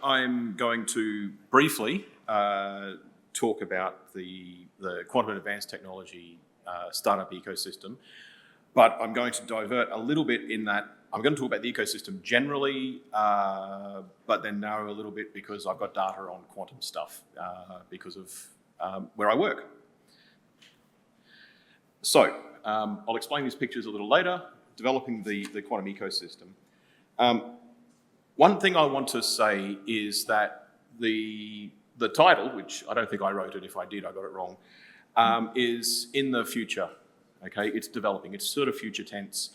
I'm going to briefly talk about the quantum and advanced technology startup ecosystem, but I'm going to divert a little bit in that I'm going to talk about the ecosystem generally, but then narrow a little bit because I've got data on quantum stuff because of where I work. So I'll explain these pictures a little later, developing the quantum ecosystem. One thing I want to say is that the title, which I don't think I wrote it, if I did I got it wrong, is in the future, okay? It's developing, it's sort of future tense.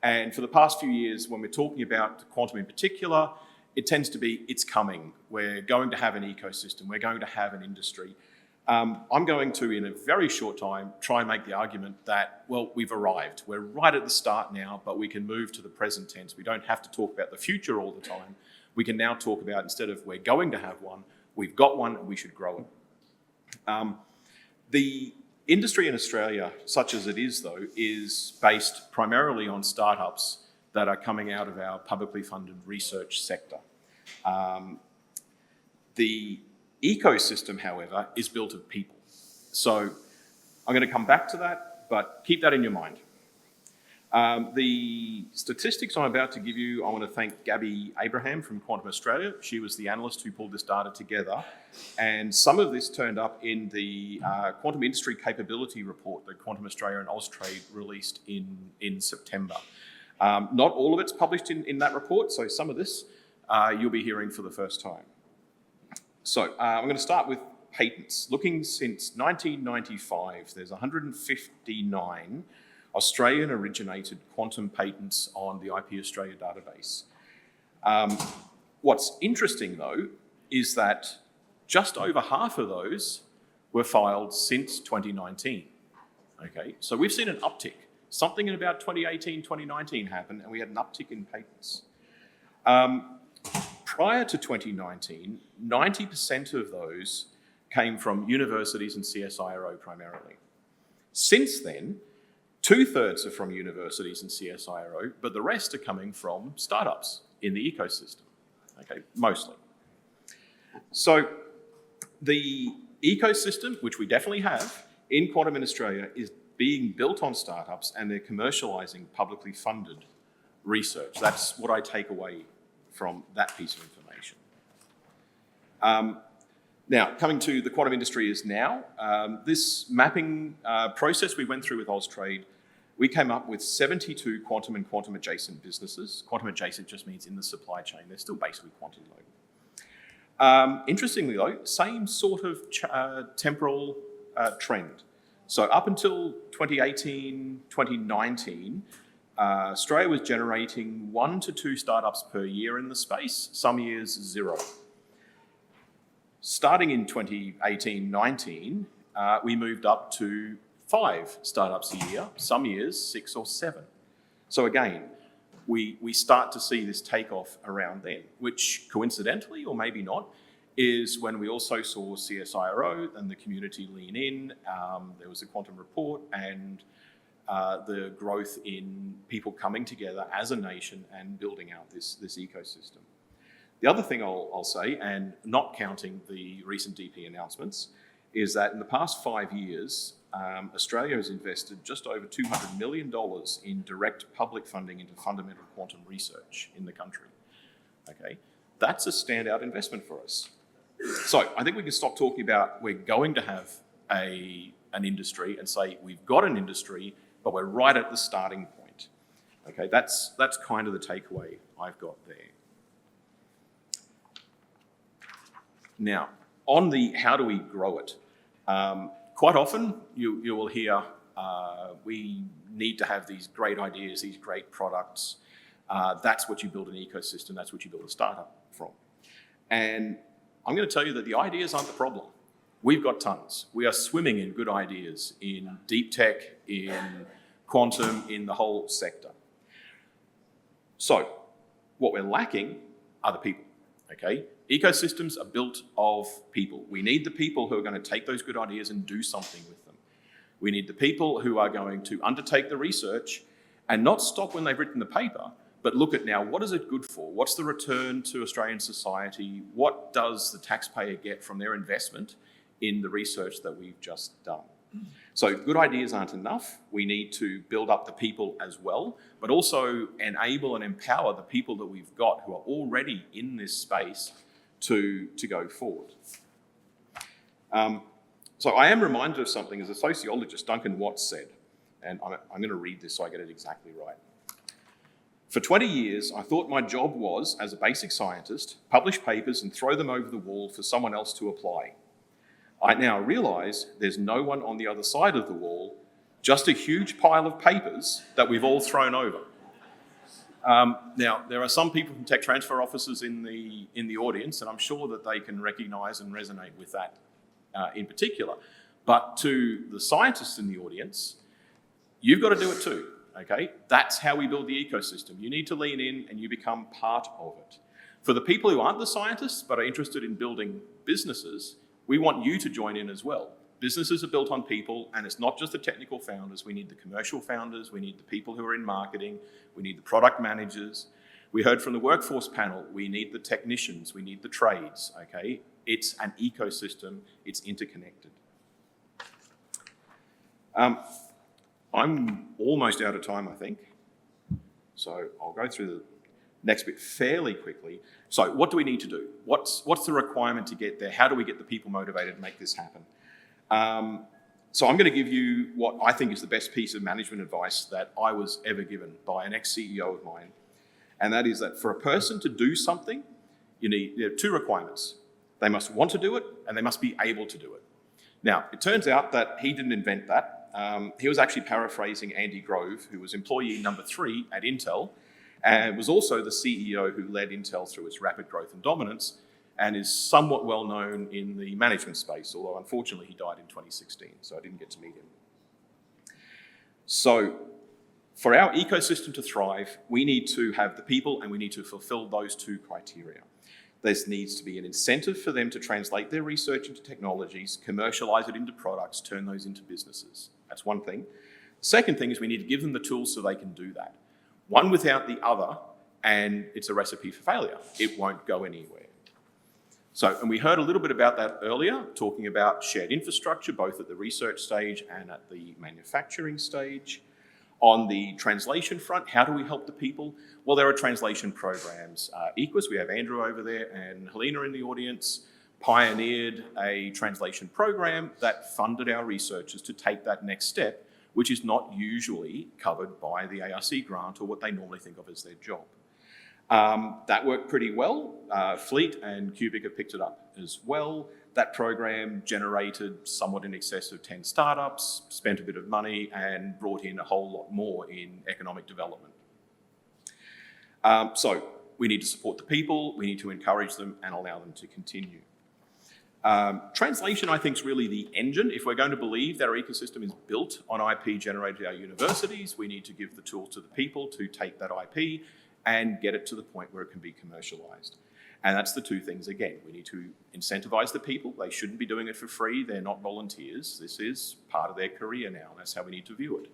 And for the past few years, when we're talking about quantum in particular, it tends to be, it's coming. We're going to have an ecosystem, we're going to have an industry. I'm going to, in a very short time, try and make the argument that, well, we've arrived. We're right at the start now, but we can move to the present tense. We don't have to talk about the future all the time. We can now talk about, instead of we're going to have one, we've got one and we should grow it. The industry in Australia, such as it is though, is based primarily on startups that are coming out of our publicly funded research sector. The ecosystem, however, is built of people. So I'm going to come back to that, but keep that in your mind. The statistics I'm about to give you, I want to thank Gabby Abraham from Quantum Australia. She was the analyst who pulled this data together. And some of this turned up in the Quantum Industry Capability Report that Quantum Australia and Austrade released in September. Not all of it's published in that report, so some of this you'll be hearing for the first time. So I'm going to start with patents. Looking since 1995, there's 159 Australian-originated quantum patents on the IP Australia database. What's interesting, though, is that just over half of those were filed since 2019. Okay, so we've seen an uptick. Something in about 2018, 2019 happened, and we had an uptick in patents. Prior to 2019, 90% of those came from universities and CSIRO primarily. Since then, 2/3 are from universities and CSIRO, but the rest are coming from startups in the ecosystem, okay, mostly. So the ecosystem, which we definitely have in quantum in Australia, is being built on startups and they're commercialising publicly funded research. That's what I take away from that piece of information. Now, coming to the quantum industry is now. This mapping process we went through with Austrade, we came up with 72 quantum and quantum adjacent businesses. Quantum adjacent just means in the supply chain. They're still basically quantum though. Interestingly though, same sort of temporal trend. So up until 2018, 2019, Australia was generating 1 to 2 startups per year in the space, some years 0. Starting in 2018-19, we moved up to 5 startups a year, some years 6 or 7. So again, we start to see this takeoff around then, which coincidentally, or maybe not, is when we also saw CSIRO and the community lean in. There was a quantum report and the growth in people coming together as a nation and building out this ecosystem. The other thing I'll say, and not counting the recent DP announcements, is that in the past 5 years, Australia has invested just over $200 million in direct public funding into fundamental quantum research in the country. Okay, that's a standout investment for us. So I think we can stop talking about we're going to have an industry and say we've got an industry, but we're right at the starting point. Okay, that's kind of the takeaway I've got there. Now, on the how do we grow it, quite often you will hear we need to have these great ideas, these great products. That's what you build an ecosystem, that's what you build a startup from. And I'm going to tell you that the ideas aren't the problem. We've got tons. We are swimming in good ideas in deep tech, in quantum, in the whole sector. So what we're lacking are the people, okay? Ecosystems are built of people. We need the people who are going to take those good ideas and do something with them. We need the people who are going to undertake the research and not stop when they've written the paper, but look at now, what is it good for? What's the return to Australian society? What does the taxpayer get from their investment in the research that we've just done? So good ideas aren't enough. We need to build up the people as well, but also enable and empower the people that we've got who are already in this space to go forward. So I am reminded of something as a sociologist, Duncan Watts said, and I'm going to read this so I get it exactly right. For 20 years, I thought my job was, as a basic scientist, publish papers and throw them over the wall for someone else to apply. I now realise there's no one on the other side of the wall, just a huge pile of papers that we've all thrown over. Now, there are some people from tech transfer offices in the audience, and I'm sure that they can recognise and resonate with that in particular. But to the scientists in the audience, you've got to do it too, okay? That's how we build the ecosystem. You need to lean in and you become part of it. For the people who aren't the scientists but are interested in building businesses, we want you to join in as well. Businesses are built on people, and it's not just the technical founders. We need the commercial founders. We need the people who are in marketing. We need the product managers. We heard from the workforce panel, we need the technicians. We need the trades, okay? It's an ecosystem. It's interconnected. I'm almost out of time, I think. So I'll go through the next bit fairly quickly. So what do we need to do? What's the requirement to get there? How do we get the people motivated to make this happen? So I'm going to give you what I think is the best piece of management advice that I was ever given by an ex-CEO of mine. And that is that for a person to do something, there are two requirements. They must want to do it and they must be able to do it. Now, it turns out that he didn't invent that. He was actually paraphrasing Andy Grove, who was employee number 3 at Intel, and was also the CEO who led Intel through its rapid growth and dominance, and is somewhat well known in the management space, although unfortunately he died in 2016, so I didn't get to meet him. So for our ecosystem to thrive, we need to have the people and we need to fulfill those two criteria. There needs to be an incentive for them to translate their research into technologies, commercialise it into products, turn those into businesses. That's one thing. The second thing is we need to give them the tools so they can do that. One without the other, and it's a recipe for failure. It won't go anywhere. So, and we heard a little bit about that earlier, talking about shared infrastructure, both at the research stage and at the manufacturing stage. On the translation front, how do we help the people? Well, there are translation programs. Equus, we have Andrew over there and Helena in the audience, pioneered a translation program that funded our researchers to take that next step, which is not usually covered by the ARC grant or what they normally think of as their job. That worked pretty well. Fleet and Cubic have picked it up as well. That program generated somewhat in excess of 10 startups, spent a bit of money, and brought in a whole lot more in economic development. So we need to support the people, we need to encourage them and allow them to continue. Translation, I think, is really the engine. If we're going to believe that our ecosystem is built on IP generated at our universities, we need to give the tools to the people to take that IP and get it to the point where it can be commercialised. And that's the two things again. We need to incentivise the people. They shouldn't be doing it for free. They're not volunteers. This is part of their career now. That's how we need to view it.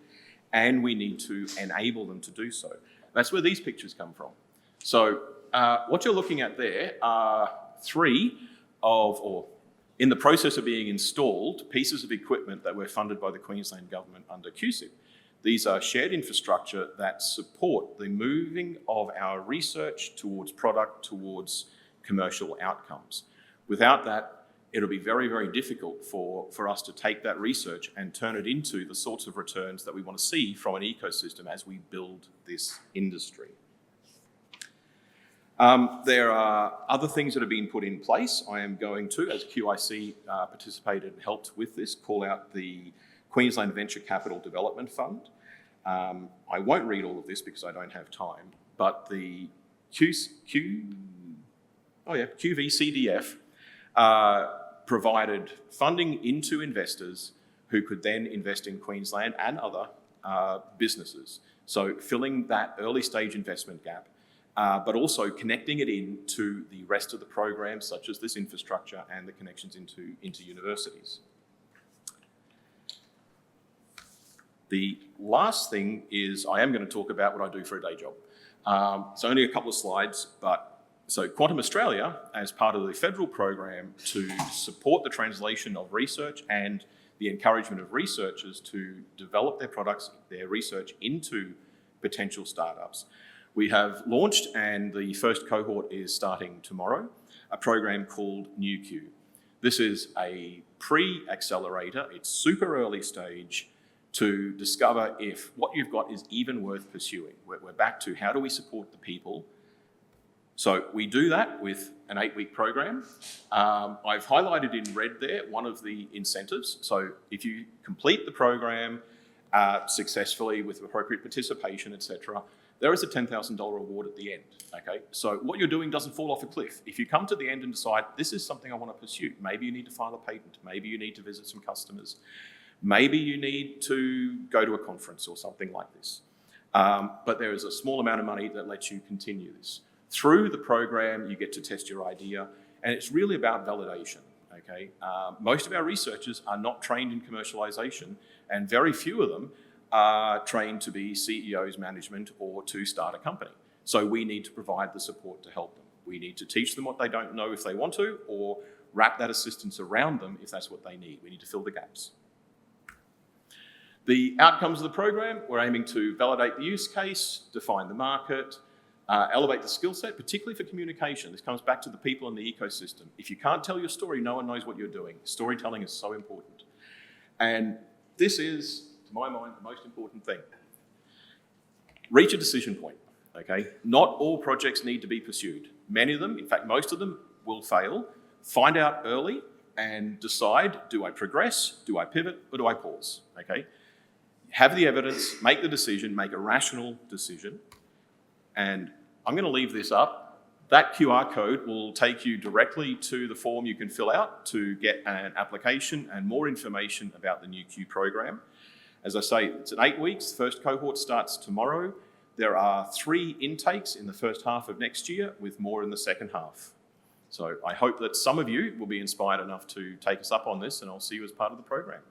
And we need to enable them to do so. That's where these pictures come from. So what you're looking at there are 3 of, or in the process of being installed, pieces of equipment that were funded by the Queensland government under QSIP. These are shared infrastructure that support the moving of our research towards product, towards commercial outcomes. Without that, it'll be very, very difficult for us to take that research and turn it into the sorts of returns that we want to see from an ecosystem as we build this industry. There are other things that have been put in place. I am going to, as QIC participated and helped with this, call out the Queensland Venture Capital Development Fund. I won't read all of this because I don't have time, but the QVCDF provided funding into investors who could then invest in Queensland and other businesses. So filling that early stage investment gap, but also connecting it into the rest of the programs, such as this infrastructure and the connections into universities. The last thing is I am going to talk about what I do for a day job. It's only a couple of slides, but so Quantum Australia, as part of the federal program to support the translation of research and the encouragement of researchers to develop their products, their research into potential startups, we have launched, and the first cohort is starting tomorrow, a program called NewQ. This is a pre-accelerator. It's super early stage to discover if what you've got is even worth pursuing. We're back to how do we support the people. So we do that with an 8-week program. I've highlighted in red there one of the incentives. So if you complete the program successfully with appropriate participation, etc., there is a $10,000 reward at the end, okay? So what you're doing doesn't fall off a cliff. If you come to the end and decide, this is something I want to pursue, maybe you need to file a patent, maybe you need to visit some customers, maybe you need to go to a conference or something like this. But there is a small amount of money that lets you continue this. Through the program, you get to test your idea, and it's really about validation, okay? Most of our researchers are not trained in commercialization, and very few of them are trained to be CEOs, management, or to start a company. So we need to provide the support to help them. We need to teach them what they don't know if they want to, or wrap that assistance around them if that's what they need. We need to fill the gaps. The outcomes of the program, we're aiming to validate the use case, define the market, elevate the skill set, particularly for communication. This comes back to the people in the ecosystem. If you can't tell your story, no one knows what you're doing. Storytelling is so important. And this is, to my mind, the most important thing. Reach a decision point, okay? Not all projects need to be pursued. Many of them, in fact, most of them will fail. Find out early and decide, do I progress, do I pivot, or do I pause, okay? Have the evidence, make the decision, make a rational decision. And I'm going to leave this up. That QR code will take you directly to the form you can fill out to get an application and more information about the NewQ program. As I say, it's 8 weeks. The first cohort starts tomorrow. There are 3 intakes in the first half of next year, with more in the second half. So I hope that some of you will be inspired enough to take us up on this, and I'll see you as part of the program.